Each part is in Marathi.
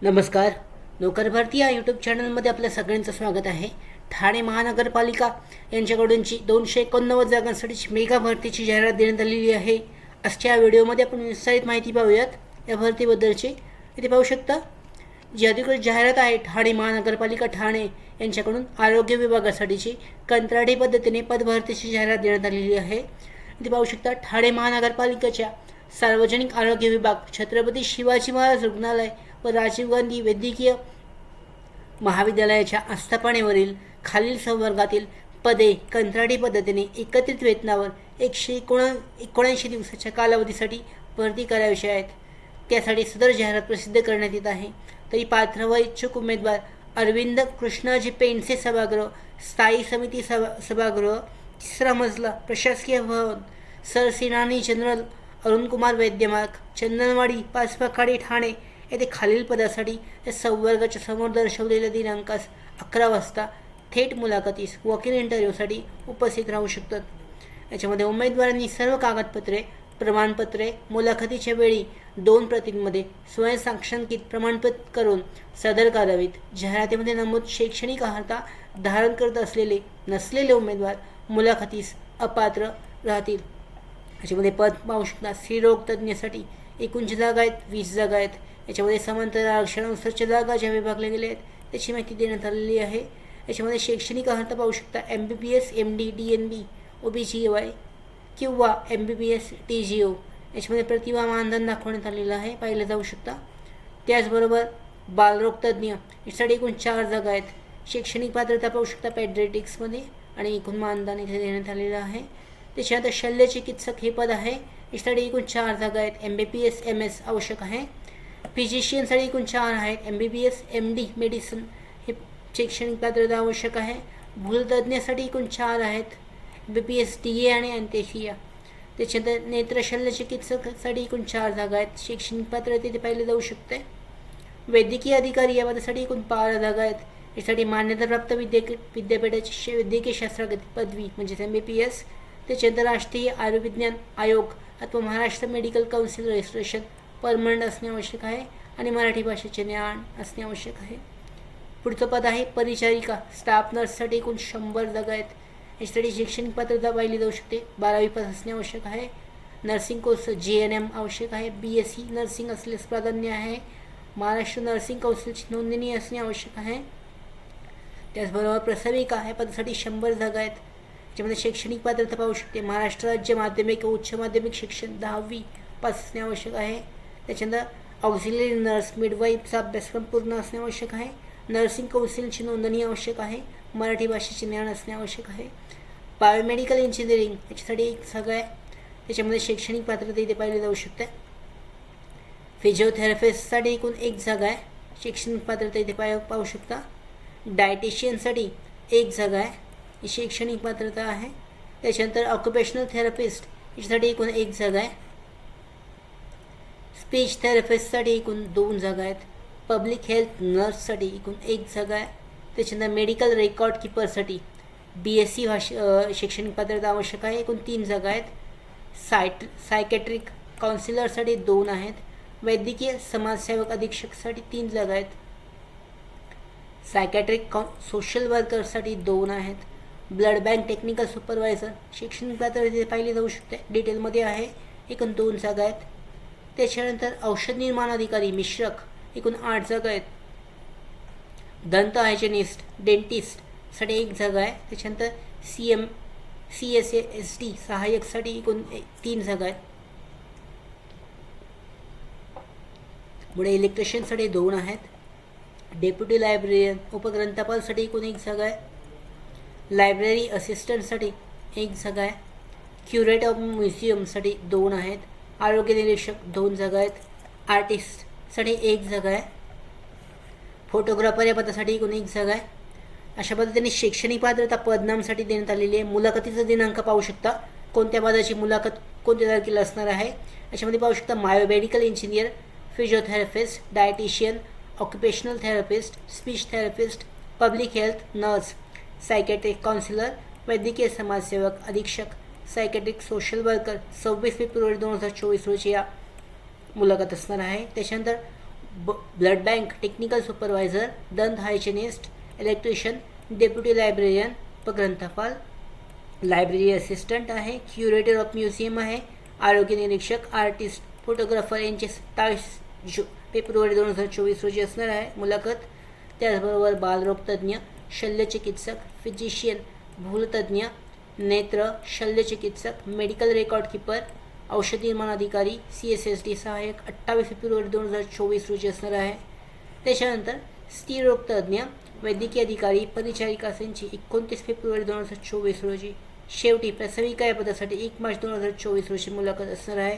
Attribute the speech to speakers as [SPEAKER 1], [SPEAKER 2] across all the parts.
[SPEAKER 1] नमस्कार. नोकर भरती या यूट्यूब चॅनलमध्ये आपल्या सगळ्यांचं स्वागत आहे. ठाणे महानगरपालिका यांच्याकडूनची 289 जागांसाठीची मेगा भरतीची जाहिरात देण्यात आलेली आहे. आजच्या व्हिडिओमध्ये आपण विस्तारित माहिती पाहूयात या भरतीबद्दलची. इथे पाहू शकता जी अधिकृत जाहिरात आहे ठाणे महानगरपालिका ठाणे यांच्याकडून आरोग्य विभागासाठीची कंत्राटी पद्धतीने पदभरतीची जाहिरात देण्यात आलेली आहे. इथे पाहू शकता ठाणे महानगरपालिकेच्या सार्वजनिक आरोग्य विभाग, छत्रपती शिवाजी महाराज रुग्णालय व राजीव गांधी वैद्यकीय महाविद्यालयाच्या आस्थापनेवरील खालील संवर्गातील पदे कंत्राटी पद्धतीने एकत्रित वेतनावर 179 दिवसाच्या कालावधीसाठी भरती करायची आहेत. त्यासाठी सदर जाहिरात प्रसिद्ध करण्यात येत आहे. तरी पात्र व इच्छुक उमेदवार अरविंद कृष्णाजी पेंडसे सभागृह, स्थायी समिती सभागृह, 3रा मजला, प्रशासकीय भवन, सरसेनानी जनरल अरुणकुमार वैद्यमार्ग, चंदनवाडी, पाचपाखाडी, ठाणे येथे खालील पदासाठी या संवर्गाच्या समोर दर्शवलेल्या दिनांकास 11 वाजता थेट मुलाखतीस वॉक इन इंटरव्ह्यूसाठी उपस्थित राहू शकतात. याच्यामध्ये उमेदवारांनी सर्व कागदपत्रे, प्रमाणपत्रे मुलाखतीच्या वेळी 2 प्रतींमध्ये स्वयंसाक्षांकित प्रमाणपत्र करून सादर करावीत. जाहिरातीमध्ये नमूद शैक्षणिक अर्हता धारण करत असलेले नसलेले उमेदवार मुलाखतीस अपात्र राहतील. याच्यामध्ये पद पाहू शकता. स्त्रीरोग तज्ज्ञासाठी एकूण जागा आहेत 20 जागा आहेत. याच्यामध्ये समांतर आरक्षणानुसारच्या जागा ज्या विभागल्या गेल्या आहेत त्याची माहिती देण्यात आलेली आहे. याच्यामध्ये शैक्षणिक अर्हता पाहू शकता. MBBS, MD, DNB, OBGY किंवा MBBS TGO. याच्यामध्ये प्रतिभा मानधन दाखवण्यात आलेलं आहे, पाहिलं जाऊ शकता. त्याचबरोबर बालरोग तज्ज्ञ यासाठी एकूण 4 जागा आहेत. शैक्षणिक पात्रता पाहू शकता पॅड्रेटिक्समध्ये आणि एकूण मानधन इथे देण्यात आलेलं आहे. त्याच्यानंतर शल्यचिकित्सक हे पद आहे. यासाठी एकूण 4 जागा आहेत. MBBS MS आवश्यक आहे. फिजिशियनसाठी एकूण 4 आहेत. MBBS MD मेडिसिन हे शैक्षणिक पात्रता आवश्यक आहे. भूलतज्ञासाठी एकूण 4 आहेत. MBBS DA आणि अँथेशिया. त्याच्यानंतर नेत्रशल्यचिकित्सकासाठी एकूण 4 जागा आहेत. शैक्षणिक पात्रता इथे पाहिले जाऊ शकते. वैद्यकीय अधिकारी या पदासाठी एकूण 12 जागा आहेत. यासाठी मान्यताप्राप्त विद्यापीठाची वैद्यकीय शास्त्रात पदवी म्हणजेच MBBS. त्याच्यानंतर राष्ट्रीय आयुर्विज्ञान आयोग अथवा Maharashtra medical council registration permanent असणे आवश्यक आहे आणि मराठी भाषेचे ज्ञान असणे आवश्यक आहे. पुढचं पद आहे परिचारिका, स्टाफ नर्ससाठी एकूण 100 जागा आहेत. यासाठी शैक्षणिक पात्रता पाहिली जाऊ शकते. 12वी पास असणे आवश्यक आहे. नर्सिंग कोर्स JNM आवश्यक आहे. BSc नर्सिंग असल्यास प्राधान्य आहे. महाराष्ट्र नर्सिंग काउन्सिलची नोंदणी असणे आवश्यक आहे. त्याचबरोबर प्रसविका या पदासाठी 100 जागा आहेत. याच्यामध्ये शैक्षणिक पात्रता पाहू शकते. महाराष्ट्र राज्य माध्यमिक व उच्च माध्यमिक शिक्षण 10वी पास असणे आवश्यक आहे. त्याच्यानंतर ऑक्झिलरी नर्स मिडवाईफचा अभ्यासक्रम पूर्ण असणे आवश्यक आहे. नर्सिंग काउन्सिलची नोंदणी आवश्यक आहे. मराठी भाषेचे ज्ञान असणे आवश्यक आहे. बायोमेडिकल इंजिनिअरिंग याच्यासाठी 1 जागा आहे. त्याच्यामध्ये शैक्षणिक पात्रता इथे पाहिली जाऊ शकते. फिजिओथेरपिस्टसाठी एकूण 1 जागा आहे. शैक्षणिक पात्रता इथे पाहू शकता. डायटिशियनसाठी 1 जागा आहे. ही शैक्षणिक पात्रता आहे. त्याच्यानंतर ऑक्युपेशनल थेरपिस्ट याच्यासाठी एकूण 1 जागा आहे. स्पीच थेरपिस्टसाठी एकूण 2 जागा आहेत. पब्लिक हेल्थ नर्ससाठी एकूण 1 जागा आहे. त्याच्यानंतर मेडिकल रेकॉर्ड कीपरसाठी BSc शैक्षणिक पात्रता आवश्यक आहे. एकूण 3 जागा आहेत. सायकॅट्रिक काउन्सिलरसाठी 2 आहेत. वैद्यकीय समाजसेवक अधीक्षकसाठी 3 जागा आहेत. सायकॅट्रिक सोशल वर्करसाठी 2 आहेत. ब्लड बँक टेक्निकल सुपरवायझर शैक्षणिक पात्रता पाहिली जाऊ शकते. डिटेलमध्ये आहे. एकूण 2 जागा आहेत. त्याच्यानंतर औषध निर्माण अधिकारी मिश्रक एकूण 8 जागा आहेत. दंत हायजेनिस्ट डेंटिस्टसाठी 1 जागा आहे. त्याच्यानंतर CSASD सहाय्यकसाठी एकूण 3 जागा आहेत. पुढे इलेक्ट्रिशियनसाठी 2 आहेत. डेप्युटी लायब्ररियन उपग्रंथपालसाठी एकूण 1 जागा आहे. लायब्ररी असिस्टंटसाठी 1 जागा आहे. क्युरेटर ऑफ म्युझियमसाठी 2 आहेत. आरोग्य निरीक्षक 2 जागा आहेत. आर्टिस्टसाठी 1 जागा आहे. फोटोग्राफर या पदासाठी एकूण 1 जागा आहे. अशा पद्धतीने शैक्षणिक पात्रता पदनामसाठी देण्यात आलेली आहे. मुलाखतीचा दिनांक पाहू शकता. कोणत्या पदाची मुलाखत कोणत्या तारखेला असणार आहे याच्यामध्ये पाहू शकता. Biomedical engineer, physiotherapist, dietitian, occupational therapist, speech therapist, public health nurse, psychiatric counsellor, वैद्यकीय समाजसेवक अधीक्षक, सायकॅट्रिक सोशल वर्कर 26 फेब्रुवारी 2024 रोजी या मुलाखत असणार आहे. त्याच्यानंतर ब्लड बँक टेक्निकल सुपरवायझर, दंत हायजिनिस्ट, इलेक्ट्रिशियन, डेप्युटी लायब्रेरियन, ग्रंथपाल, लायब्ररी असिस्टंट आहे, क्युरेटर ऑफ म्युझियम आहे, आरोग्य निरीक्षक, आर्टिस्ट, फोटोग्राफर यांचे 27 फेब्रुवारी 2024 रोजी असणार आहे मुलाखत. त्याचबरोबर बालरोगतज्ञ, शल्यचिकित्सक, फिजिशियन, भूलतज्ञ, नेत्र, शल्यचिकित्सक, मेडिकल रेकॉर्ड कीपर, औषध निर्माण अधिकारी, CSSD सहाय्यक 28 फेब्रुवारी 2024 रोजी असणार आहे. त्याच्यानंतर स्त्रीरोगतज्ञ, वैद्यकीय अधिकारी, परिचारिकांची 29 फेब्रुवारी 2024 रोजी. शेवटी प्रसविका या पदासाठी 1 मार्च 2024 रोजी मुलाखत असणार आहे.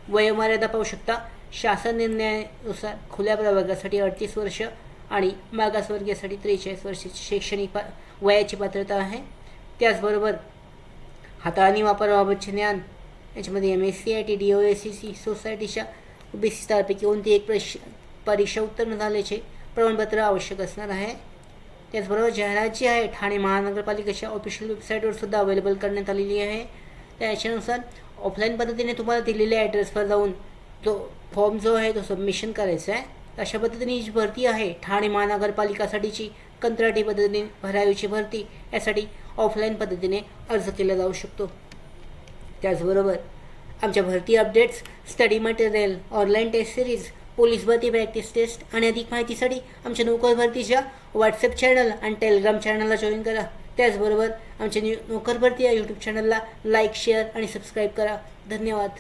[SPEAKER 1] वयोमर्यादा पाहू शकता. शासन निर्णयानुसार खुल्या प्रवर्गासाठी 38 वर्ष आणि मागासवर्गीयासाठी 43 वर्षाची शैक्षणिक वयाची पात्रता आहे. त्याचबरोबर हाताळणी वापराबाबतचे ज्ञान याच्यामध्ये MSc DOSCC सोसायटीच्या OBC स्टारपैकी कोणती एक परीक्षा उत्तीर्ण झाल्याचे प्रमाणपत्र आवश्यक असणार आहे. त्याचबरोबर जाहिरात जी आहे ठाणे महानगरपालिकेच्या ऑफिशियल वेबसाईटवर सुद्धा अवेलेबल करण्यात आलेली आहे. त्याच्यानुसार ऑफलाईन पद्धतीने तुम्हाला दिलेल्या ॲड्रेसवर जाऊन तो फॉर्म जो आहे तो सबमिशन करायचा आहे. अशा पद्धतीने ही भरती आहे ठाणे महानगरपालिकासाठीची कंत्राटी पद्धतीने भरावीची भरती, यासाठी ऑफलाईन पद्धतीने अर्ज केला जाऊ शकतो. त्याचबरोबर आमच्या भरती updates, study material, online test series, police भरती प्रॅक्टिस टेस्ट आणि अधिक माहितीसाठी आमच्या नोकर भरतीच्या व्हॉट्सअप चॅनल आणि टेलिग्राम चॅनलला जॉईन करा. त्याचबरोबर आमच्या नोकर भरती या यूट्यूब चॅनलला लाईक, शेअर आणि सबस्क्राईब करा. धन्यवाद.